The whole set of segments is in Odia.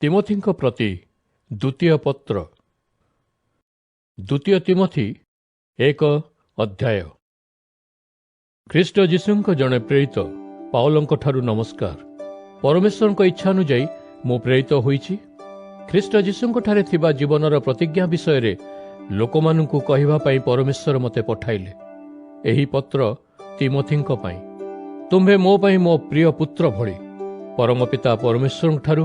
ତିମୋଥୀଙ୍କ ପ୍ରତି ଦ୍ୱିତୀୟ ପତ୍ର। ଦ୍ୱିତୀୟ ତିମୋଥୀ 1 ଖ୍ରୀଷ୍ଟ ଯୀଶୁଙ୍କ ଜଣେ ପ୍ରେରିତ ପାଉଲଙ୍କଠାରୁ ନମସ୍କାର। ପରମେଶ୍ୱରଙ୍କ ଇଚ୍ଛା ଅନୁଯାୟୀ ମୁଁ ପ୍ରେରିତ ହୋଇଛି। ଖ୍ରୀଷ୍ଟ ଯୀଶୁଙ୍କଠାରେ ଥିବା ଜୀବନର ପ୍ରତିଜ୍ଞା ବିଷୟରେ ଲୋକମାନଙ୍କୁ କହିବା ପାଇଁ ପରମେଶ୍ୱର ମୋତେ ପଠାଇଲେ। ଏହି ପତ୍ର ତିମୋଥୀଙ୍କ ପାଇଁ। ତୁମ୍ଭେ ମୋ ପାଇଁ ମୋ ପ୍ରିୟ ପୁତ୍ର ଭଳି ପରମ ପିତା ପରମେଶ୍ୱରଙ୍କଠାରୁ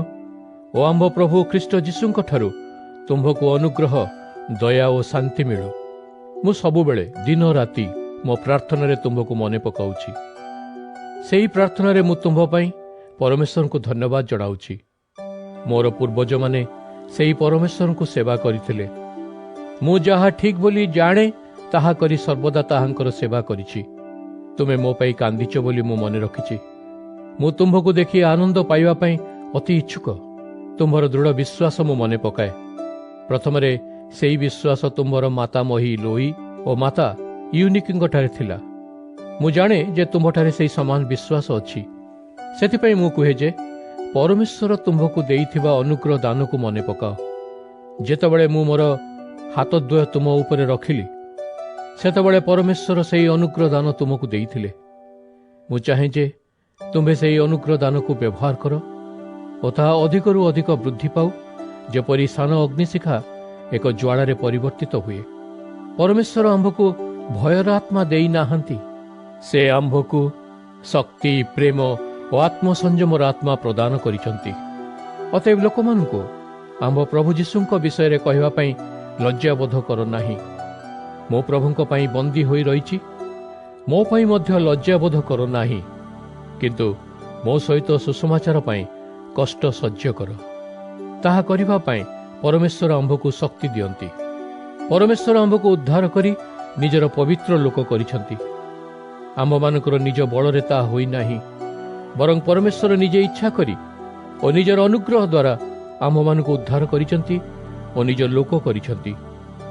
ଓ ଆମ୍ଭ ପ୍ରଭୁ ଖ୍ରୀଷ୍ଟ ଯୀଶୁଙ୍କଠାରୁ ତୁମ୍ଭକୁ ଅନୁଗ୍ରହ, ଦୟା ଓ ଶାନ୍ତି ମିଳୁ। ମୁଁ ସବୁବେଳେ ଦିନ ରାତି ମୋ ପ୍ରାର୍ଥନାରେ ତୁମ୍ଭକୁ ମନେ ପକାଉଛି। ସେହି ପ୍ରାର୍ଥନାରେ ମୁଁ ତୁମ୍ଭ ପାଇଁ ପରମେଶ୍ୱରଙ୍କୁ ଧନ୍ୟବାଦ ଜଣାଉଛି। ମୋର ପୂର୍ବଜମାନେ ସେହି ପରମେଶ୍ୱରଙ୍କୁ ସେବା କରିଥିଲେ। ମୁଁ ଯାହା ଠିକ୍ ବୋଲି ଜାଣେ ତାହା କରି ସର୍ବଦା ତାହାଙ୍କର ସେବା କରିଛି। ତୁମେ ମୋ ପାଇଁ କାନ୍ଦିଛ ବୋଲି ମୁଁ ମନେ ରଖିଛି। ମୁଁ ତୁମ୍ଭକୁ ଦେଖି ଆନନ୍ଦ ପାଇବା ପାଇଁ ଅତି ଇଚ୍ଛୁକ। ତୁମ୍ଭର ଦୃଢ଼ ବିଶ୍ୱାସ ମୁଁ ମନେ ପକାଏ। ପ୍ରଥମରେ ସେହି ବିଶ୍ୱାସ ତୁମ୍ଭର ମାତାମହୀ ଲୋଇ ଓ ମାତା ୟୁନିକିଙ୍କଠାରେ ଥିଲା। ମୁଁ ଜାଣେ ଯେ ତୁମ୍ଭଠାରେ ସେହି ସମାନ ବିଶ୍ୱାସ ଅଛି। ସେଥିପାଇଁ ମୁଁ କୁହେ ଯେ ପରମେଶ୍ୱର ତୁମ୍ଭକୁ ଦେଇଥିବା ଅନୁଗ୍ରହ ଦାନକୁ ମନେ ପକାଅ। ଯେତେବେଳେ ମୁଁ ମୋର ହାତଦ୍ୱୟ ତୁମ ଉପରେ ରଖିଲି, ସେତେବେଳେ ପରମେଶ୍ୱର ସେହି ଅନୁଗ୍ରହ ଦାନ ତୁମକୁ ଦେଇଥିଲେ। ମୁଁ ଚାହେଁ ଯେ ତୁମ୍ଭେ ସେହି ଅନୁଗ୍ରହ ଦାନକୁ ବ୍ୟବହାର କର ଓ ତାହା ଅଧିକରୁ ଅଧିକ ବୃଦ୍ଧି ପାଉ, ଯେପରି ସାନ ଅଗ୍ନିଶିଖା ଏକ ଜ୍ୱାଳାରେ ପରିବର୍ତ୍ତିତ ହୁଏ। ପରମେଶ୍ୱର ଆମ୍ଭକୁ ଭୟର ଆତ୍ମା ଦେଇନାହାନ୍ତି, ସେ ଆମ୍ଭକୁ ଶକ୍ତି, ପ୍ରେମ ଓ ଆତ୍ମସଂଯମର ଆତ୍ମା ପ୍ରଦାନ କରିଛନ୍ତି। ଅତଏବ ଲୋକମାନଙ୍କୁ ଆମ୍ଭ ପ୍ରଭୁ ଯୀଶୁଙ୍କ ବିଷୟରେ କହିବା ପାଇଁ ଲଜ୍ଜାବୋଧ କର ନାହିଁ। ମୋ ପ୍ରଭୁଙ୍କ ପାଇଁ ବନ୍ଦୀ ହୋଇ ରହିଛି। ମୋ ପାଇଁ ମଧ୍ୟ ଲଜ୍ଜାବୋଧ କର ନାହିଁ, କିନ୍ତୁ ମୋ ସହିତ ସୁସମାଚାର ପାଇଁ କଷ୍ଟ ସହ୍ୟ କର। ତାହା କରିବା ପାଇଁ ପରମେଶ୍ୱର ଆମ୍ଭକୁ ଶକ୍ତି ଦିଅନ୍ତି। ପରମେଶ୍ୱର ଆମ୍ଭକୁ ଉଦ୍ଧାର କରି ନିଜର ପବିତ୍ର ଲୋକ କରିଛନ୍ତି। ଆମ୍ଭମାନଙ୍କର ନିଜ ବଳରେ ତାହା ହୋଇନାହିଁ, ବରଂ ପରମେଶ୍ୱର ନିଜେ ଇଚ୍ଛା କରି ଓ ନିଜର ଅନୁଗ୍ରହ ଦ୍ୱାରା ଆମ୍ଭମାନଙ୍କୁ ଉଦ୍ଧାର କରିଛନ୍ତି ଓ ନିଜ ଲୋକ କରିଛନ୍ତି।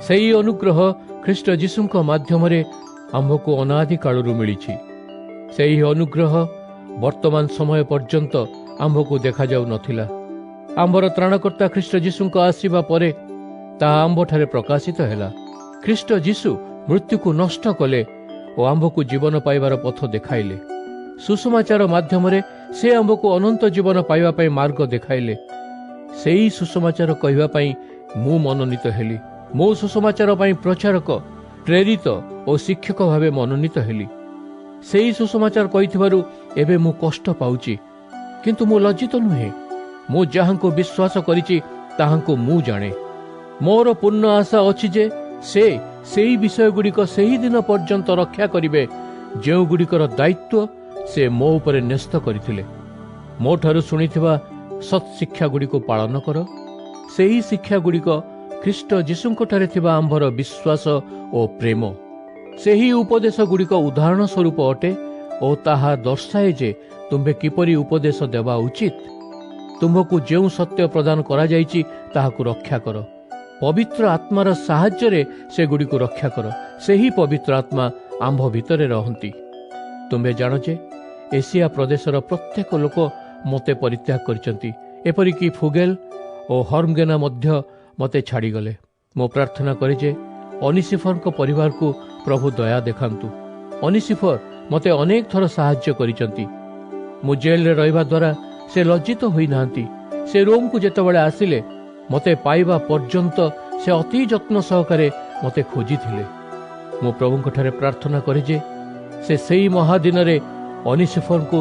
ସେହି ଅନୁଗ୍ରହ ଖ୍ରୀଷ୍ଟ ଯୀଶୁଙ୍କ ମାଧ୍ୟମରେ ଆମ୍ଭକୁ ଅନାଦି କାଳରୁ ମିଳିଛି। ସେହି ଅନୁଗ୍ରହ ବର୍ତ୍ତମାନ ସମୟ ପର୍ଯ୍ୟନ୍ତ ଆମ୍ଭକୁ ଦେଖାଯାଉ ନଥିଲା। ଆମ୍ଭର ତ୍ରାଣକର୍ତ୍ତା ଖ୍ରୀଷ୍ଟ ଯୀଶୁଙ୍କ ଆସିବା ପରେ ତାହା ଆମ୍ଭଠାରେ ପ୍ରକାଶିତ ହେଲା। ଖ୍ରୀଷ୍ଟ ଯୀଶୁ ମୃତ୍ୟୁକୁ ନଷ୍ଟ କଲେ ଓ ଆମ୍ଭକୁ ଜୀବନ ପାଇବାର ପଥ ଦେଖାଇଲେ। ସୁସମାଚାର ମାଧ୍ୟମରେ ସେ ଆମ୍ଭକୁ ଅନନ୍ତ ଜୀବନ ପାଇବା ପାଇଁ ମାର୍ଗ ଦେଖାଇଲେ। ସେହି ସୁସମାଚାର କହିବା ପାଇଁ ମୁଁ ମନୋନୀତ ହେଲି। ମୋ ସୁସମାଚାର ପାଇଁ ପ୍ରଚାରକ, ପ୍ରେରିତ ଓ ଶିକ୍ଷକ ଭାବେ ମନୋନୀତ ହେଲି। ସେହି ସୁସମାଚାର କହିଥିବାରୁ ଏବେ ମୁଁ କଷ୍ଟ ପାଉଛି, କିନ୍ତୁ ମୁଁ ଲଜ୍ଜିତ ନୁହେଁ। ମୁଁ ଯାହାଙ୍କୁ ବିଶ୍ୱାସ କରିଛି ତାହାଙ୍କୁ ମୁଁ ଜାଣେ। ମୋର ପୂର୍ଣ୍ଣ ଆଶା ଅଛି ଯେ ସେ ସେହି ବିଷୟଗୁଡ଼ିକ ସେହି ଦିନ ପର୍ଯ୍ୟନ୍ତ ରକ୍ଷା କରିବେ ଯେଉଁଗୁଡ଼ିକର ଦାୟିତ୍ୱ ସେ ମୋ ଉପରେ ନ୍ୟସ୍ତ କରିଥିଲେ। ମୋ ଠାରୁ ଶୁଣିଥିବା ସତ୍ ଶିକ୍ଷାଗୁଡ଼ିକୁ ପାଳନ କର। ସେହି ଶିକ୍ଷାଗୁଡ଼ିକ ଖ୍ରୀଷ୍ଟ ଯୀଶୁଙ୍କଠାରେ ଥିବା ଆମ୍ଭର ବିଶ୍ୱାସ ଓ ପ୍ରେମ। ସେହି ଉପଦେଶଗୁଡ଼ିକ ଉଦାହରଣ ସ୍ୱରୂପ ଅଟେ ଓ ତାହା ଦର୍ଶାଏ ଯେ ତୁମ୍ଭେ କିପରି ଉପଦେଶ ଦେବା ଉଚିତ। ତୁମ୍ଭକୁ ଯେଉଁ ସତ୍ୟ ପ୍ରଦାନ କରାଯାଇଛି ତାହାକୁ ରକ୍ଷା କର। ପବିତ୍ର ଆତ୍ମାର ସାହାଯ୍ୟରେ ସେଗୁଡ଼ିକୁ ରକ୍ଷା କର। ସେହି ପବିତ୍ର ଆତ୍ମା ଆମ୍ଭ ଭିତରେ ରହନ୍ତି। ତୁମ୍ଭେ ଜାଣ ଯେ ଏସିଆ ପ୍ରଦେଶର ପ୍ରତ୍ୟେକ ଲୋକ ମୋତେ ପରିତ୍ୟାଗ କରିଛନ୍ତି, ଏପରିକି ଫୁଗେଲ ଓ ହର୍ମଗେନା ମଧ୍ୟ ମୋତେ ଛାଡ଼ିଗଲେ। ମୁଁ ପ୍ରାର୍ଥନା କରେ ଯେ ଅନିସିଫରଙ୍କ ପରିବାରକୁ ପ୍ରଭୁ ଦୟା ଦେଖାନ୍ତୁ। ଅନିସିଫର ମୋତେ ଅନେକ ଥର ସାହାଯ୍ୟ କରିଛନ୍ତି। ମୁଁ ଜେଲରେ ରହିବା ଦ୍ୱାରା ସେ ଲଜ୍ଜିତ ହୋଇନାହାନ୍ତି। ସେ ରୋମକୁ ଯେତେବେଳେ ଆସିଲେ ମୋତେ ପାଇବା ପର୍ଯ୍ୟନ୍ତ ସେ ଅତି ଯତ୍ନ ସହକାରେ ମୋତେ ଖୋଜିଥିଲେ। ମୁଁ ପ୍ରଭୁଙ୍କଠାରେ ପ୍ରାର୍ଥନା କରେ ଯେ ସେ ସେହି ମହାଦିନରେ ଅନିସିଫରଙ୍କୁ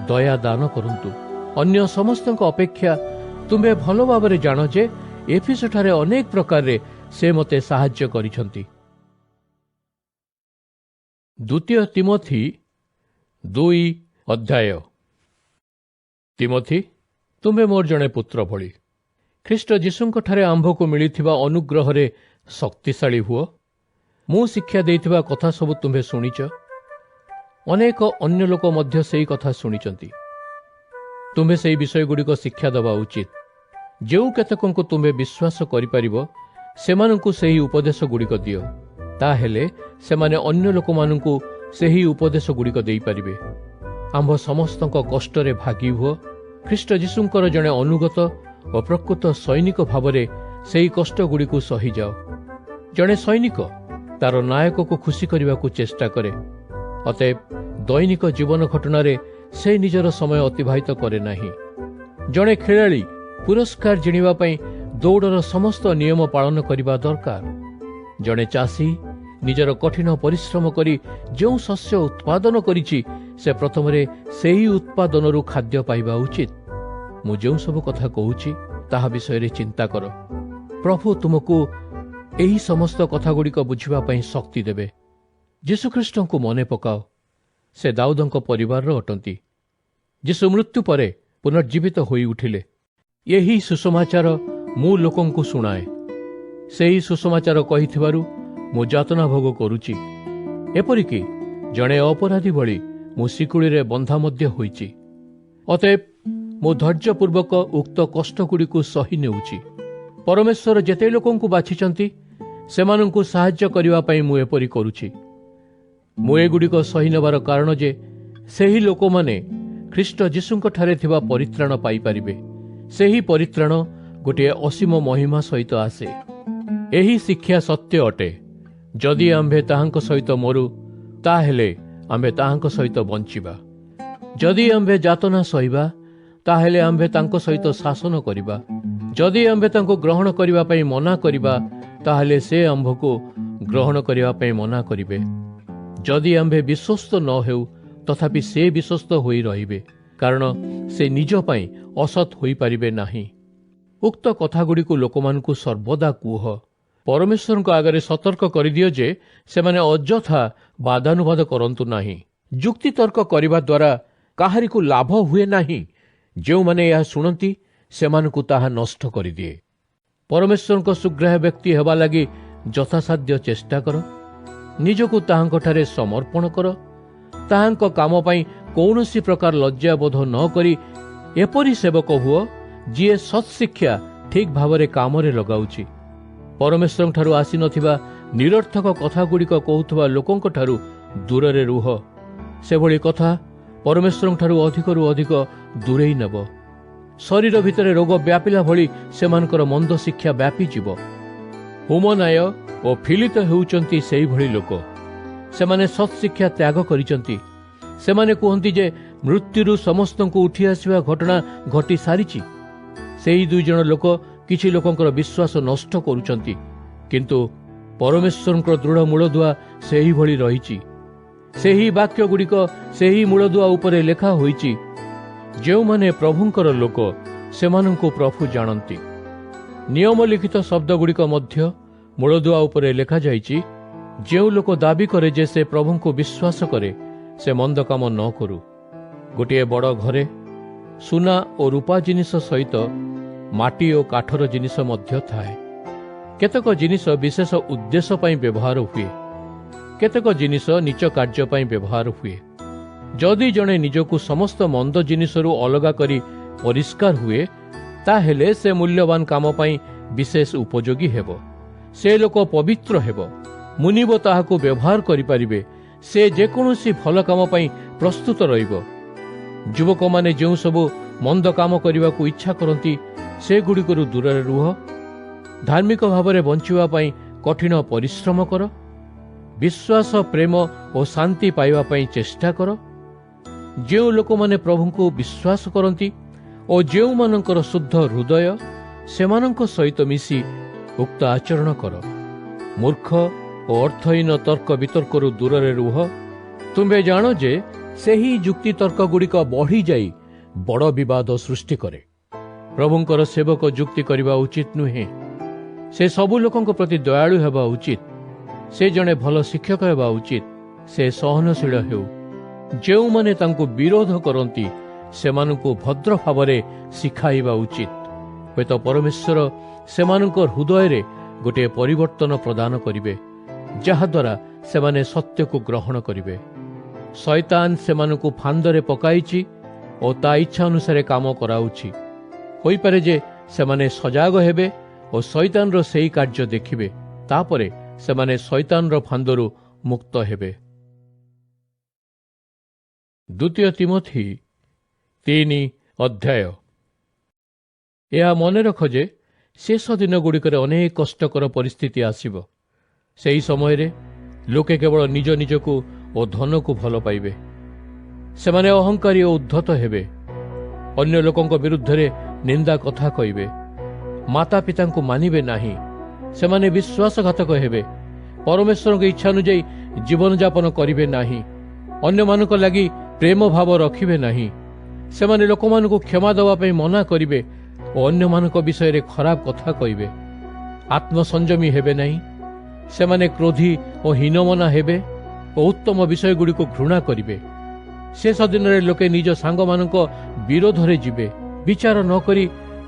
ଦୟା ଦାନ କରନ୍ତୁ। ଅନ୍ୟ ସମସ୍ତଙ୍କ ଅପେକ୍ଷା ତୁମ୍ଭେ ଭଲ ଭାବରେ ଜାଣ ଯେ ଏଫେସଠାରେ ଅନେକ ପ୍ରକାରରେ ସେ ମୋତେ ସାହାଯ୍ୟ କରିଛନ୍ତି। ଦ୍ୱିତୀୟ ତିମୋଥୀ 2 ତିମୋଥୀ, ତୁମ୍ଭେ ମୋର ଜଣେ ପୁତ୍ର ଭଳି ଖ୍ରୀଷ୍ଟ ଯୀଶୁଙ୍କଠାରେ ଆମ୍ଭକୁ ମିଳିଥିବା ଅନୁଗ୍ରହରେ ଶକ୍ତିଶାଳୀ ହୁଅ। ମୁଁ ଶିକ୍ଷା ଦେଇଥିବା କଥା ସବୁ ତୁମ୍ଭେ ଶୁଣିଛ। ଅନେକ ଅନ୍ୟ ଲୋକ ମଧ୍ୟ ସେହି କଥା ଶୁଣିଛନ୍ତି। ତୁମ୍ଭେ ସେହି ବିଷୟଗୁଡ଼ିକ ଶିକ୍ଷା ଦେବା ଉଚିତ। ଯେଉଁ କେତେକଙ୍କୁ ତୁମ୍ଭେ ବିଶ୍ୱାସ କରିପାରିବ ସେମାନଙ୍କୁ ସେହି ଉପଦେଶଗୁଡ଼ିକ ଦିଅ। ତାହେଲେ ସେମାନେ ଅନ୍ୟ ଲୋକମାନଙ୍କୁ ସେହି ଉପଦେଶଗୁଡ଼ିକ ଦେଇପାରିବେ। ଆମ୍ଭ ସମସ୍ତଙ୍କ କଷ୍ଟରେ ଭାଗୀ ହୁଅ। ଖ୍ରୀଷ୍ଟ ଯୀଶୁଙ୍କର ଜଣେ ଅନୁଗତ ଓ ପ୍ରକୃତ ସୈନିକ ଭାବରେ ସେହି କଷ୍ଟଗୁଡ଼ିକୁ ସହିଯାଅ। ଜଣେ ସୈନିକ ତାର ନାୟକକୁ ଖୁସି କରିବାକୁ ଚେଷ୍ଟା କରେ। ଅତଏବ ଦୈନିକ ଜୀବନ ଘଟଣାରେ ସେ ନିଜର ସମୟ ଅତିବାହିତ କରେ ନାହିଁ। ଜଣେ ଖେଳାଳି ପୁରସ୍କାର ଜିଣିବା ପାଇଁ ଦୌଡ଼ର ସମସ୍ତ ନିୟମ ପାଳନ କରିବା ଦରକାର। ଜଣେ ଚାଷୀ ନିଜର କଠିନ ପରିଶ୍ରମ କରି ଯେଉଁ ଶସ୍ୟ ଉତ୍ପାଦନ କରିଛି, ସେ ପ୍ରଥମରେ ସେହି ଉତ୍ପାଦନରୁ ଖାଦ୍ୟ ପାଇବା ଉଚିତ। ମୁଁ ଯେଉଁ ସବୁ କଥା କହୁଛି ତାହା ବିଷୟରେ ଚିନ୍ତା କର। ପ୍ରଭୁ ତୁମକୁ ଏହି ସମସ୍ତ କଥାଗୁଡ଼ିକ ବୁଝିବା ପାଇଁ ଶକ୍ତି ଦେବେ। ଯୀଶୁଖ୍ରୀଷ୍ଟଙ୍କୁ ମନେ ପକାଅ। ସେ ଦାଉଦଙ୍କ ପରିବାରର ଅଟନ୍ତି। ଯୀଶୁ ମୃତ୍ୟୁ ପରେ ପୁନର୍ଜୀବିତ ହୋଇ ଉଠିଲେ। ଏହି ସୁସମାଚାର ମୁଁ ଲୋକଙ୍କୁ ଶୁଣାଏ। ସେହି ସୁସମାଚାର କହିଥିବାରୁ ମୁଁ ଯାତନା ଭୋଗ କରୁଛି। ଏପରିକି ଜଣେ ଅପରାଧୀ ଭଳି ମୁଁ ଶିକୁଳିରେ ବନ୍ଧା ମଧ୍ୟ ହୋଇଛି। ଅତଏବ ମୁଁ ଧୈର୍ଯ୍ୟପୂର୍ବକ ଉକ୍ତ କଷ୍ଟଗୁଡ଼ିକୁ ସହି ନେଉଛି। ପରମେଶ୍ୱର ଯେତେ ଲୋକଙ୍କୁ ବାଛିଛନ୍ତି, ସେମାନଙ୍କୁ ସାହାଯ୍ୟ କରିବା ପାଇଁ ମୁଁ ଏପରି କରୁଛି। ମୁଁ ଏଗୁଡ଼ିକ ସହି ନେବାର କାରଣ ଯେ ସେହି ଲୋକମାନେ ଖ୍ରୀଷ୍ଟ ଯୀଶୁଙ୍କଠାରେ ଥିବା ପରିତ୍ରାଣ ପାଇପାରିବେ। ସେହି ପରିତ୍ରାଣ ଗୋଟିଏ ଅସୀମ ମହିମା ସହିତ ଆସେ। ଏହି ଶିକ୍ଷା ସତ୍ୟ ଅଟେ। ଯଦି ଆମ୍ଭେ ତାହାଙ୍କ ସହିତ ମରୁ, ତାହେଲେ ଆମ୍ଭେ ତାହାଙ୍କ ସହିତ ବଞ୍ଚିବା। ଯଦି ଆମ୍ଭେ ଯାତନା ସହିବା, ତାହେଲେ ଆମ୍ଭେ ତାଙ୍କ ସହିତ ଶାସନ କରିବା। ଯଦି ଆମ୍ଭେ ତାଙ୍କୁ ଗ୍ରହଣ କରିବା ପାଇଁ ମନା କରିବା, ତାହେଲେ ସେ ଆମ୍ଭକୁ ଗ୍ରହଣ କରିବା ପାଇଁ ମନା କରିବେ। ଯଦି ଆମ୍ଭେ ବିଶ୍ୱସ୍ତ ନ ହେଉ, ତଥାପି ସେ ବିଶ୍ୱସ୍ତ ହୋଇ ରହିବେ, କାରଣ ସେ ନିଜ ପାଇଁ ଅସତ୍ ହୋଇପାରିବେ ନାହିଁ। ଉକ୍ତ କଥାଗୁଡ଼ିକୁ ଲୋକମାନଙ୍କୁ ସର୍ବଦା କୁହ। ପରମେଶ୍ୱରଙ୍କ ଆଗରେ ସତର୍କ କରିଦିଅ ଯେ ସେମାନେ ଅଯଥା ବାଦାନୁବାଦ କରନ୍ତୁ ନାହିଁ। ଯୁକ୍ତିତର୍କ କରିବା ଦ୍ୱାରା କାହାରିକୁ ଲାଭ ହୁଏ ନାହିଁ। ଯେଉଁମାନେ ଏହା ଶୁଣନ୍ତି, ସେମାନଙ୍କୁ ତାହା ନଷ୍ଟ କରିଦିଏ। ପରମେଶ୍ୱରଙ୍କ ସୁଗ୍ରାହ୍ୟ ବ୍ୟକ୍ତି ହେବା ଲାଗି ଯଥାସାଧ୍ୟ ଚେଷ୍ଟା କର। ନିଜକୁ ତାହାଙ୍କଠାରେ ସମର୍ପଣ କର। ତାହାଙ୍କ କାମ ପାଇଁ କୌଣସି ପ୍ରକାର ଲଜ୍ଜାବୋଧ ନ କରି ଏପରି ସେବକ ହୁଅ, ଯିଏ ସତ୍ଶିକ୍ଷା ଠିକ୍ ଭାବରେ କାମରେ ଲଗାଉଛି। ପରମେଶ୍ୱରଙ୍କଠାରୁ ଆସିନଥିବା ନିରର୍ଥକ କଥାଗୁଡ଼ିକ କହୁଥିବା ଲୋକଙ୍କଠାରୁ ଦୂରରେ ରୁହ। ସେଭଳି କଥା ପରମେଶ୍ୱରଙ୍କଠାରୁ ଅଧିକରୁ ଅଧିକ ଦୂରେଇ ନେବ। ଶରୀର ଭିତରେ ରୋଗ ବ୍ୟାପିଲା ଭଳି ସେମାନଙ୍କର ମନ୍ଦ ଶିକ୍ଷା ବ୍ୟାପିଯିବ। ହୁମନାୟ ଓ ଫିଲିତ ହେଉଛନ୍ତି ସେହିଭଳି ଲୋକ। ସେମାନେ ସତ୍ଶିକ୍ଷା ତ୍ୟାଗ କରିଛନ୍ତି। ସେମାନେ କୁହନ୍ତି ଯେ ମୃତ୍ୟୁରୁ ସମସ୍ତଙ୍କୁ ଉଠି ଆସିବା ଘଟଣା ଘଟି ସାରିଛି। ସେହି ଦୁଇ ଜଣ ଲୋକ କିଛି ଲୋକଙ୍କର ବିଶ୍ୱାସ ନଷ୍ଟ କରୁଛନ୍ତି, କିନ୍ତୁ ପରମେଶ୍ୱରଙ୍କର ଦୃଢ଼ ମୂଳଦୁଆ ସେହିଭଳି ରହିଛି। ସେହି ବାକ୍ୟଗୁଡ଼ିକ ସେହି ମୂଳଦୁଆ ଉପରେ ଲେଖା ହୋଇଛି। ଯେଉଁମାନେ ପ୍ରଭୁଙ୍କର ଲୋକ, ସେମାନଙ୍କୁ ପ୍ରଭୁ ଜାଣନ୍ତି। ନିୟମ ଲିଖିତ ଶବ୍ଦଗୁଡ଼ିକ ମଧ୍ୟ ମୂଳଦୁଆ ଉପରେ ଲେଖାଯାଇଛି। ଯେଉଁ ଲୋକ ଦାବି କରେ ଯେ ସେ ପ୍ରଭୁଙ୍କୁ ବିଶ୍ୱାସ କରେ, ସେ ମନ୍ଦ କାମ ନ କରୁ। ଗୋଟିଏ ବଡ଼ ଘରେ ସୁନା ଓ ରୂପା ଜିନିଷ ସହିତ ମାଟି ଓ କାଠର ଜିନିଷ ମଧ୍ୟ ଥାଏ। କେତେକ ଜିନିଷ ବିଶେଷ ଉଦ୍ଦେଶ୍ୟ ପାଇଁ ବ୍ୟବହାର ହୁଏ, କେତେକ ଜିନିଷ ନିଚ କାର୍ଯ୍ୟ ପାଇଁ ବ୍ୟବହାର ହୁଏ। ଯଦି ଜଣେ ନିଜକୁ ସମସ୍ତ ମନ୍ଦ ଜିନିଷରୁ ଅଲଗା କରି ପରିଷ୍କାର ହୁଏ, ତାହେଲେ ସେ ମୂଲ୍ୟବାନ କାମ ପାଇଁ ବିଶେଷ ଉପଯୋଗୀ ହେବ। ସେ ଲୋକ ପବିତ୍ର ହେବ। ମୁନିବ ତାହାକୁ ବ୍ୟବହାର କରିପାରିବେ। ସେ ଯେକୌଣସି ଭଲ କାମ ପାଇଁ ପ୍ରସ୍ତୁତ ରହିବ। ଯୁବକମାନେ ଯେଉଁ ସବୁ ମନ୍ଦ କାମ କରିବାକୁ ଇଚ୍ଛା କରନ୍ତି, ସେଗୁଡ଼ିକରୁ ଦୂରରେ ରୁହ। ଧାର୍ମିକ ଭାବରେ ବଞ୍ଚିବା ପାଇଁ କଠିନ ପରିଶ୍ରମ କର। ବିଶ୍ୱାସ, ପ୍ରେମ ଓ ଶାନ୍ତି ପାଇବା ପାଇଁ ଚେଷ୍ଟା କର। ଯେଉଁ ଲୋକମାନେ ପ୍ରଭୁଙ୍କୁ ବିଶ୍ୱାସ କରନ୍ତି ଓ ଯେଉଁମାନଙ୍କର ଶୁଦ୍ଧ ହୃଦୟ, ସେମାନଙ୍କ ସହିତ ମିଶି ଉକ୍ତ ଆଚରଣ କର। ମୂର୍ଖ ଓ ଅର୍ଥହୀନ ତର୍କ ବିତର୍କରୁ ଦୂରରେ ରୁହ। ତୁମ୍ଭେ ଜାଣ ଯେ ସେହି ଯୁକ୍ତିତର୍କଗୁଡ଼ିକ ବଢ଼ିଯାଇ ବଡ଼ ବିବାଦ ସୃଷ୍ଟି କରେ। ପ୍ରଭୁଙ୍କର ସେବକ ଯୁକ୍ତି କରିବା ଉଚିତ ନୁହେଁ। ସେ ସବୁ ଲୋକଙ୍କ ପ୍ରତି ଦୟାଳୁ ହେବା ଉଚିତ। ସେ ଜଣେ ଭଲ ଶିକ୍ଷକ ହେବା ଉଚିତ। ସେ ସହନଶୀଳ ହେଉ। ଯେଉଁମାନେ ତାଙ୍କୁ ବିରୋଧ କରନ୍ତି, ସେମାନଙ୍କୁ ଭଦ୍ର ଭାବରେ ଶିଖାଇବା ଉଚିତ। ହୁଏତ ପରମେଶ୍ୱର ସେମାନଙ୍କ ହୃଦୟରେ ଗୋଟିଏ ପରିବର୍ତ୍ତନ ପ୍ରଦାନ କରିବେ, ଯାହାଦ୍ୱାରା ସେମାନେ ସତ୍ୟକୁ ଗ୍ରହଣ କରିବେ। ଶୈତାନ ସେମାନଙ୍କୁ ଫାନ୍ଦରେ ପକାଇଛି ଓ ତା ଇଚ୍ଛା ଅନୁସାରେ କାମ କରାଉଛି। ହୋଇପାରେ ଯେ ସେମାନେ ସଜାଗ ହେବେ ଓ ଶୈତାନର ସେହି କାର୍ଯ୍ୟ ଦେଖିବେ। ତାପରେ ସେମାନେ ଶୈତାନର ଫାନ୍ଦରୁ ମୁକ୍ତ ହେବେ। ଦ୍ୱିତୀୟ ତିମୋଥୀ 3 ଅଧ୍ୟାୟ। ଏହା ମନେ ରଖ ଯେ ଶେଷ ଦିନଗୁଡ଼ିକରେ ଅନେକ କଷ୍ଟକର ପରିସ୍ଥିତି ଆସିବ। ସେହି ସମୟରେ ଲୋକେ କେବଳ ନିଜ ନିଜକୁ ଓ ଧନକୁ ଭଲ ପାଇବେ। ସେମାନେ ଅହଙ୍କାରୀ ଓ ଉଦ୍ଧତ ହେବେ। ଅନ୍ୟ ଲୋକଙ୍କ ବିରୁଦ୍ଧରେ ନିନ୍ଦା କଥା କହିବେ। ମାତା ପିତାଙ୍କୁ ମାନିବେ ନାହିଁ। ସେମାନେ ବିଶ୍ୱାସଘାତକ ହେବେ। ପରମେଶ୍ୱରଙ୍କ ଇଚ୍ଛା ଅନୁଯାୟୀ ଜୀବନଯାପନ କରିବେ ନାହିଁ। ଅନ୍ୟମାନଙ୍କ ଲାଗି ପ୍ରେମ ଭାବ ରଖିବେ ନାହିଁ। ସେମାନେ ଲୋକମାନଙ୍କୁ କ୍ଷମା ଦେବା ପାଇଁ ମନା କରିବେ ଓ ଅନ୍ୟମାନଙ୍କ ବିଷୟରେ ଖରାପ କଥା କହିବେ। ଆତ୍ମସଂଯମୀ ହେବେ ନାହିଁ। ସେମାନେ କ୍ରୋଧୀ ଓ ହୀନମନା ହେବେ ଓ ଉତ୍ତମ ବିଷୟଗୁଡ଼ିକୁ ଘୃଣା କରିବେ। ଶେଷ ଦିନରେ ଲୋକେ ନିଜ ସାଙ୍ଗମାନଙ୍କ ବିରୋଧରେ ଯିବେ। ବିଚାର ନ କରି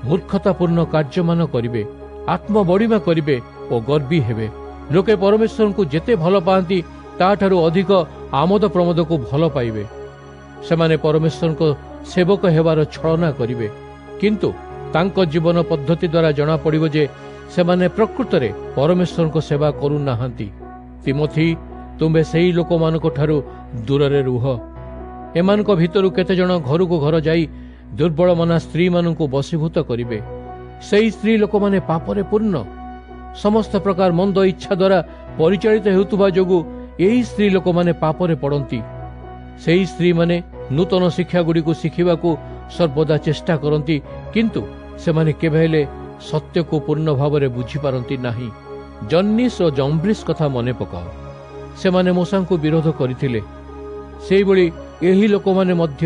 ମୂର୍ଖତାପୂର୍ଣ୍ଣ କାର୍ଯ୍ୟମାନ କରିବେ। ଆତ୍ମବଡ଼ିମା କରିବେ ଓ ଗର୍ବୀ ହେବେ। ଲୋକେ ପରମେଶ୍ୱରଙ୍କୁ ଯେତେ ଭଲ ପାଆନ୍ତି ତାଠାରୁ ଅଧିକ ଆମୋଦ ପ୍ରମୋଦକୁ ଭଲ ପାଇବେ। ସେମାନେ ପରମେଶ୍ୱରଙ୍କ ସେବକ ହେବାର ଛଳନା କରିବେ, କିନ୍ତୁ ତାଙ୍କ ଜୀବନ ପଦ୍ଧତି ଦ୍ୱାରା ଜଣାପଡ଼ିବ ଯେ ସେମାନେ ପ୍ରକୃତରେ ପରମେଶ୍ୱରଙ୍କ ସେବା କରୁନାହାନ୍ତି। ତିମୋଥୀ, ତୁମ୍ଭେ ସେହି ଲୋକମାନଙ୍କ ଠାରୁ ଦୂରରେ ରୁହ। ଏମାନଙ୍କ ଭିତରୁ କେତେଜଣ ଘରକୁ ଘର ଯାଇ ଦୁର୍ବଳମନା ସ୍ତ୍ରୀମାନଙ୍କୁ ବଶୀଭୂତ କରିବେ। ସେହି ସ୍ତ୍ରୀ ଲୋକମାନେ ପାପରେ ପୂର୍ଣ୍ଣ। ସମସ୍ତ ପ୍ରକାର ମନ୍ଦ ଇଚ୍ଛା ଦ୍ୱାରା ପରିଚାଳିତ ହେଉଥିବା ଯୋଗୁଁ ଏହି ସ୍ତ୍ରୀ ଲୋକମାନେ ପାପରେ ପଡ଼ନ୍ତି। ସେହି ସ୍ତ୍ରୀମାନେ ନୂତନ ଶିକ୍ଷାଗୁଡ଼ିକୁ ଶିଖିବାକୁ ସର୍ବଦା ଚେଷ୍ଟା କରନ୍ତି, କିନ୍ତୁ ସେମାନେ କେବେ ହେଲେ ସତ୍ୟକୁ ପୂର୍ଣ୍ଣ ଭାବରେ ବୁଝିପାରନ୍ତି ନାହିଁ। ଜନ୍ନିସ୍ ଓ ଜମ୍ବ୍ରିସ୍ କଥା ମନେ ପକାଅ। ସେମାନେ ମୂଷାଙ୍କୁ ବିରୋଧ କରିଥିଲେ। ସେହିଭଳି ଏହି ଲୋକମାନେ ମଧ୍ୟ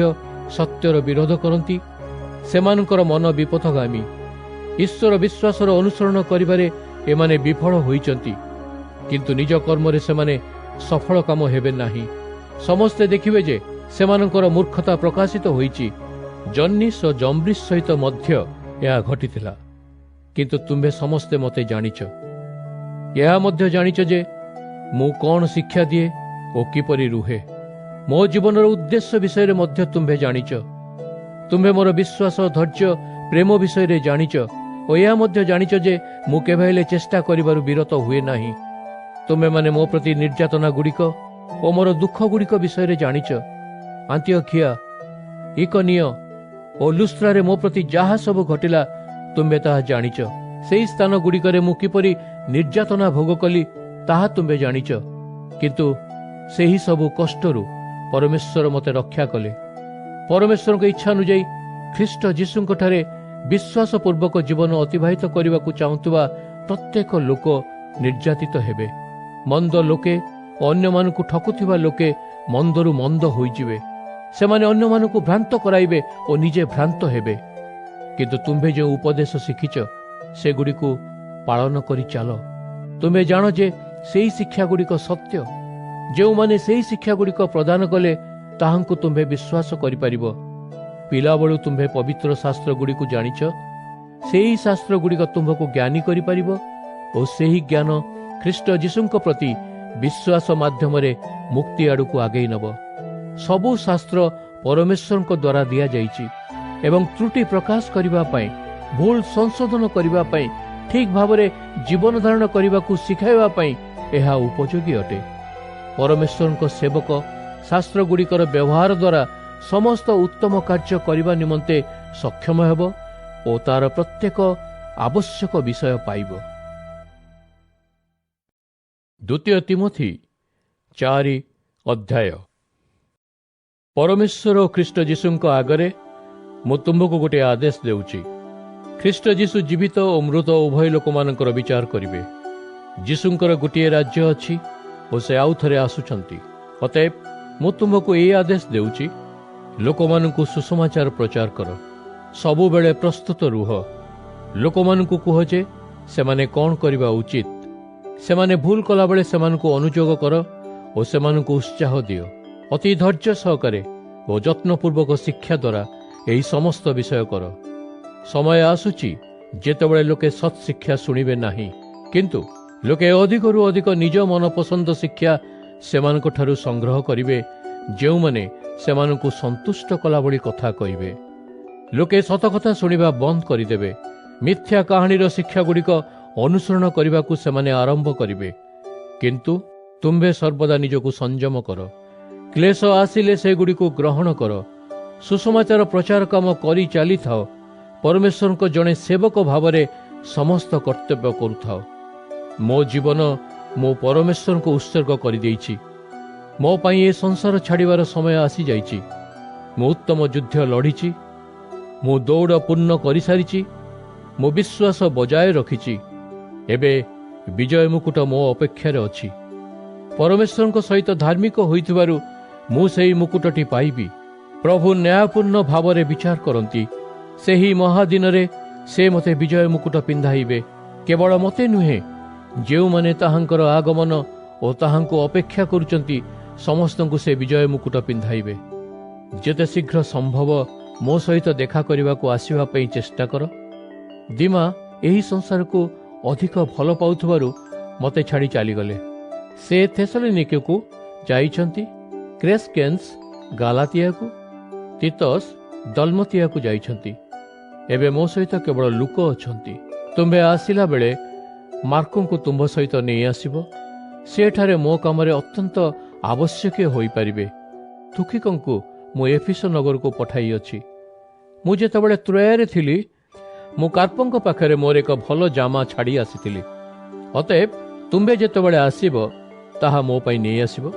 ସତ୍ୟର ବିରୋଧ କରନ୍ତି। ସେମାନଙ୍କର ମନ ବିପଥଗାମୀ। ଈଶ୍ୱର ବିଶ୍ୱାସର ଅନୁସରଣ କରିବାରେ ଏମାନେ ବିଫଳ ହୋଇଛନ୍ତି, କିନ୍ତୁ ନିଜ କର୍ମରେ ସେମାନେ ସଫଳ କାମ ହେବେ ନାହିଁ। ସମସ୍ତେ ଦେଖିବେ ଯେ ସେମାନଙ୍କର ମୂର୍ଖତା ପ୍ରକାଶିତ ହୋଇଛି। ଜନ୍ନିସ୍ ଓ ଜମ୍ବ୍ରିସ୍ ସହିତ ମଧ୍ୟ ଏହା ଘଟିଥିଲା। କିନ୍ତୁ ତୁମ୍ଭେ ସମସ୍ତେ ମୋତେ ଜାଣିଛ। ଏହା ମଧ୍ୟ ଜାଣିଛ ଯେ ମୁଁ କ'ଣ ଶିକ୍ଷା ଦିଏ ଓ କିପରି ରୁହେ। ମୋ ଜୀବନର ଉଦ୍ଦେଶ୍ୟ ବିଷୟରେ ମଧ୍ୟ ତୁମ୍ଭେ ଜାଣିଛ। ତୁମ୍ଭେ ମୋର ବିଶ୍ୱାସ, ଧୈର୍ଯ୍ୟ, ପ୍ରେମ ବିଷୟରେ ଜାଣିଛ ଓ ଏହା ମଧ୍ୟ ଜାଣିଛ ଯେ ମୁଁ କେବେ ହେଲେ ଚେଷ୍ଟା କରିବାରୁ ବିରତ ହୁଏ ନାହିଁ। ତୁମେମାନେ ମୋ ପ୍ରତି ନିର୍ଯାତନା ଗୁଡ଼ିକ ଓ ମୋର ଦୁଃଖ ଗୁଡ଼ିକ ବିଷୟରେ ଜାଣିଛ। ଆନ୍ତିଓଖିଆ, ଇକନିୟ ଓ ଲୁସ୍ତ୍ରାରେ ମୋ ପ୍ରତି ଯାହା ସବୁ ଘଟିଲା ତୁମ୍ଭେ ତାହା ଜାଣିଛ। ସେହି ସ୍ଥାନ ଗୁଡ଼ିକରେ ମୁଁ କିପରି ନିର୍ଯାତନା ଭୋଗ କଲି ତାହା ତୁମ୍ଭେ ଜାଣିଛ। କିନ୍ତୁ ସେହି ସବୁ କଷ୍ଟରୁ ପରମେଶ୍ୱର ମୋତେ ରକ୍ଷା କଲେ। ପରମେଶ୍ୱରଙ୍କ ଇଚ୍ଛା ଅନୁଯାୟୀ ଖ୍ରୀଷ୍ଟ ଯୀଶୁଙ୍କଠାରେ ବିଶ୍ୱାସପୂର୍ବକ ଜୀବନ ଅତିବାହିତ କରିବାକୁ ଚାହୁଁଥିବା ପ୍ରତ୍ୟେକ ଲୋକ ନିର୍ଯାତିତ ହେବେ। ମନ୍ଦ ଲୋକେ ଓ ଅନ୍ୟମାନଙ୍କୁ ଠକୁଥିବା ଲୋକେ ମନ୍ଦରୁ ମନ୍ଦ ହୋଇଯିବେ। ସେମାନେ ଅନ୍ୟମାନଙ୍କୁ ଭ୍ରାନ୍ତ କରାଇବେ ଓ ନିଜେ ଭ୍ରାନ୍ତ ହେବେ। କିନ୍ତୁ ତୁମ୍ଭେ ଯେଉଁ ଉପଦେଶ ଶିଖିଛ ସେଗୁଡ଼ିକୁ ପାଳନ କରି ଚାଲ। ତୁମେ ଜାଣ ଯେ ସେହି ଶିକ୍ଷାଗୁଡ଼ିକ ସତ୍ୟ। ଯେଉଁମାନେ ସେହି ଶିକ୍ଷାଗୁଡ଼ିକ ପ୍ରଦାନ କଲେ ତାହାଙ୍କୁ ତୁମ୍ଭେ ବିଶ୍ୱାସ କରିପାରିବ। ପିଲାବେଳୁ ତୁମ୍ଭେ ପବିତ୍ର ଶାସ୍ତ୍ରଗୁଡ଼ିକୁ ଜାଣିଛ। ସେହି ଶାସ୍ତ୍ରଗୁଡ଼ିକ ତୁମ୍ଭକୁ ଜ୍ଞାନୀ କରିପାରିବ ଓ ସେହି ଜ୍ଞାନ ଖ୍ରୀଷ୍ଟ ଯୀଶୁଙ୍କ ପ୍ରତି ବିଶ୍ୱାସ ମାଧ୍ୟମରେ ମୁକ୍ତି ଆଡ଼କୁ ଆଗେଇ ନେବ। ସବୁ ଶାସ୍ତ୍ର ପରମେଶ୍ୱରଙ୍କ ଦ୍ୱାରା ଦିଆଯାଇଛି ଏବଂ ତ୍ରୁଟି ପ୍ରକାଶ କରିବା ପାଇଁ, ଭୁଲ ସଂଶୋଧନ କରିବା ପାଇଁ, ଠିକ୍ ଭାବରେ ଜୀବନ ଧାରଣ କରିବାକୁ ଶିଖାଇବା ପାଇଁ ଏହା ଉପଯୋଗୀ ଅଟେ। ପରମେଶ୍ୱରଙ୍କ ସେବକ ଶାସ୍ତ୍ରଗୁଡ଼ିକର ବ୍ୟବହାର ଦ୍ୱାରା ସମସ୍ତ ଉତ୍ତମ କାର୍ଯ୍ୟ କରିବା ନିମନ୍ତେ ସକ୍ଷମ ହେବ ଓ ତାର ପ୍ରତ୍ୟେକ ଆବଶ୍ୟକ ବିଷୟ ପାଇବ। ଦ୍ୱିତୀୟ ତିମୋଥୀ 4 ଅଧ୍ୟାୟ। ପରମେଶ୍ୱର ଓ ଖ୍ରୀଷ୍ଟ ଯୀଶୁଙ୍କ ଆଗରେ ମୁଁ ତୁମ୍ଭକୁ ଗୋଟିଏ ଆଦେଶ ଦେଉଛି। ଖ୍ରୀଷ୍ଟ ଯୀଶୁ ଜୀବିତ ଓ ମୃତ ଉଭୟ ଲୋକମାନଙ୍କର ବିଚାର କରିବେ। ଯୀଶୁଙ୍କର ଗୋଟିଏ ରାଜ୍ୟ ଅଛି ଓ ସେ ଆଉ ଥରେ ଆସୁଛନ୍ତି। ଅତଏବ ମୁଁ ତୁମ୍ଭକୁ ଏହି ଆଦେଶ ଦେଉଛି, ଲୋକମାନଙ୍କୁ ସୁସମାଚାର ପ୍ରଚାର କର। ସବୁବେଳେ ପ୍ରସ୍ତୁତ ରୁହ। ଲୋକମାନଙ୍କୁ କୁହ ଯେ ସେମାନେ କ'ଣ କରିବା ଉଚିତ। ସେମାନେ ଭୁଲ କଲାବେଳେ ସେମାନଙ୍କୁ ଅନୁଯୋଗ କର ଓ ସେମାନଙ୍କୁ ଉତ୍ସାହ ଦିଅ। ଅତି ଧୈର୍ଯ୍ୟ ସହକାରେ ଓ ଯତ୍ନପୂର୍ବକ ଶିକ୍ଷା ଦ୍ୱାରା ଏହି ସମସ୍ତ ବିଷୟ କର। ସମୟ ଆସୁଛି ଯେତେବେଳେ ଲୋକେ ସତ୍ ଶିକ୍ଷା ଶୁଣିବେ ନାହିଁ, କିନ୍ତୁ ଲୋକେ ଅଧିକରୁ ଅଧିକ ନିଜ ମନପସନ୍ଦ ଶିକ୍ଷା ସେମାନଙ୍କଠାରୁ ସଂଗ୍ରହ କରିବେ, ଯେଉଁମାନେ ସେମାନଙ୍କୁ ସନ୍ତୁଷ୍ଟ କଲାଭଳି କଥା କହିବେ। ଲୋକେ ସତକଥା ଶୁଣିବା ବନ୍ଦ କରିଦେବେ। ମିଥ୍ୟା କାହାଣୀର ଶିକ୍ଷାଗୁଡ଼ିକ ଅନୁସରଣ କରିବାକୁ ସେମାନେ ଆରମ୍ଭ କରିବେ। କିନ୍ତୁ ତୁମ୍ଭେ ସର୍ବଦା ନିଜକୁ ସଂଯମ କର। କ୍ଲେଶ ଆସିଲେ ସେଗୁଡ଼ିକୁ ଗ୍ରହଣ କର। ସୁସମାଚାର ପ୍ରଚାର କାମ କରି ଚାଲିଥାଅ। परमेश्वर को जड़े सेवक भाव समस्त कर्तव्य करुथाओ। मो जीवन मो परमेश्वर को उत्सर्ग कर देइछि। मो पाई ए संसार छाड़िबार समय आसी जाइछि। मो उत्तम युद्ध लड़ीछि। मो दौड़ पूर्ण कर सारी। मो विश्वास बजाय रखिछि। एबे विजय मुकुट मो अपेक्षार अछि। परमेश्वर सहित धार्मिक होइथिबारु मु सेही मुकुटटी पाइबी। प्रभु न्यायपूर्ण भावरे विचार करंती। सेही महादिन रे से मते विजय मुकुट पिंधाइबे। केवल मते नुहे, जेउ माने ताहांकर आगमन ओ ताहांको अपेक्षा करुचंती समस्तंकु से विजय मुकुट पिंधाइबे। जेते शीघ्र संभव मो सहित देखा करने को आसवा चेष्टा कर। दीमा यही संसार को अधिक भल पाउथबारु मते छाड़ी चलीगले। से थेसलोनिके को जाइछंती, क्रेसकेंस गालातिया को, तीतस दलमतिया को जाइछंती। एबे मो सहित केवल लुक अछंती। तुम्बे आसिला बेले मार्को को तुम सहित नहीं आसिबो। सेठारे मो कामरे अत्यंत आवश्यक होई परिबे। दुखिकंकु मु एफिस नगर को पठाई अछि। मु जेतबेले त्रोयारे थिली, मु कार्पंक पाखरे मोर एक भल जामा छाड़ी आसीथिली। अतएव तुम्बे जेतबेले आसीबो ताहा मो पई नहीं आसीबो।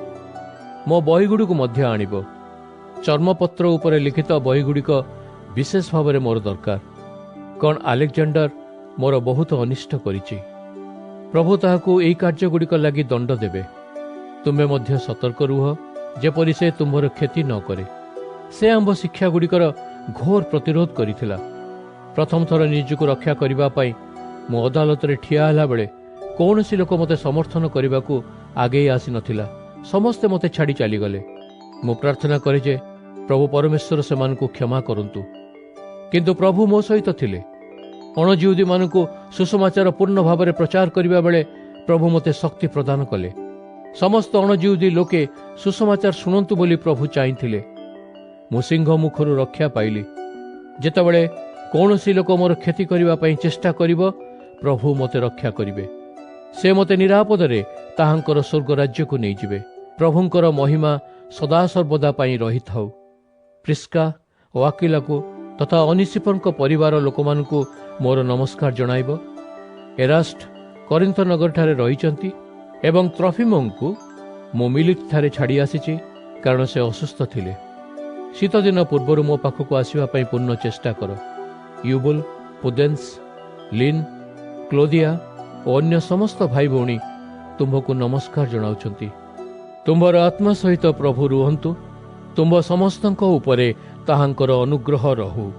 मो बहीगुड़ी को मध्य आनिबो। चर्मपत्र उपरे लिखित बहीगुड़िक विशेष भाव में मोर दरकार। कौन अलेक्जेंडर मोर बहुत अनिष्ट करिछि। प्रभु ताहाकू एई कार्यगुड़िक लागि दंड देबे। तुम्बे मध्य सतर्क रुह, जेपरि से तुम्हार क्षति न करे। से आंब शिक्षा गुड़िकर घोर प्रतिरोध करिथिला। प्रथम थर निजको रक्षा करिबा पई मो अदालत रे ठिया हला बेले कौनसी लोक मते समर्थन करने को आगे आसी नथिला। समस्ते मते छाड़ी चली गले। मु प्रार्थना करे जे प्रभु परमेश्वर से मानकु क्षमा करंतु। किंतु प्रभु मो सहित थिले। अणजिहुदी मानकु सुसमाचार पूर्ण भाव में प्रचार करिबा बेले प्रभु मते शक्ति प्रदान कले। समस्त अणजिहुदी लोके सुसमाचार शुणंतु बोली प्रभु चाहिथिले। मु सिंह मुखरु रक्षा पाइली। जेतेबेले कौनसी लोक मोर क्षति करिबा पई चेष्टा करिवो, प्रभु मते रक्षा करिवे। से मते निरापद रे ताहांकर स्वर्ग राज्य को नहीं जिवे। प्रभुंकर महिमा सदा सर्वदा पाई रही थाउ। प्रिस्का और आकिला को तथा अनिसिफर परिवार लोक मानकु मोर नमस्कार जणाइबो। एरास्ट करिन्थ नगर ठारे रहिचंती एवं त्रोफिमों को मो मिलिट ठारे छाड़ी आसीची, कारण से असुस्थ थिले। शीत दिन पूर्वर मो पाखक आसवा पूर्ण चेष्टा कर। यूबुल, पुदेन्स, लिन, क्लोदिया और अन्य समस्त भाई भौणी तुम्भको नमस्कार जनाउछंती। तुम्भर आत्मा सहित प्रभु रुहंतु। तुम्भ समस्तंक उपरे ताहांकर अनुग्रह रहु।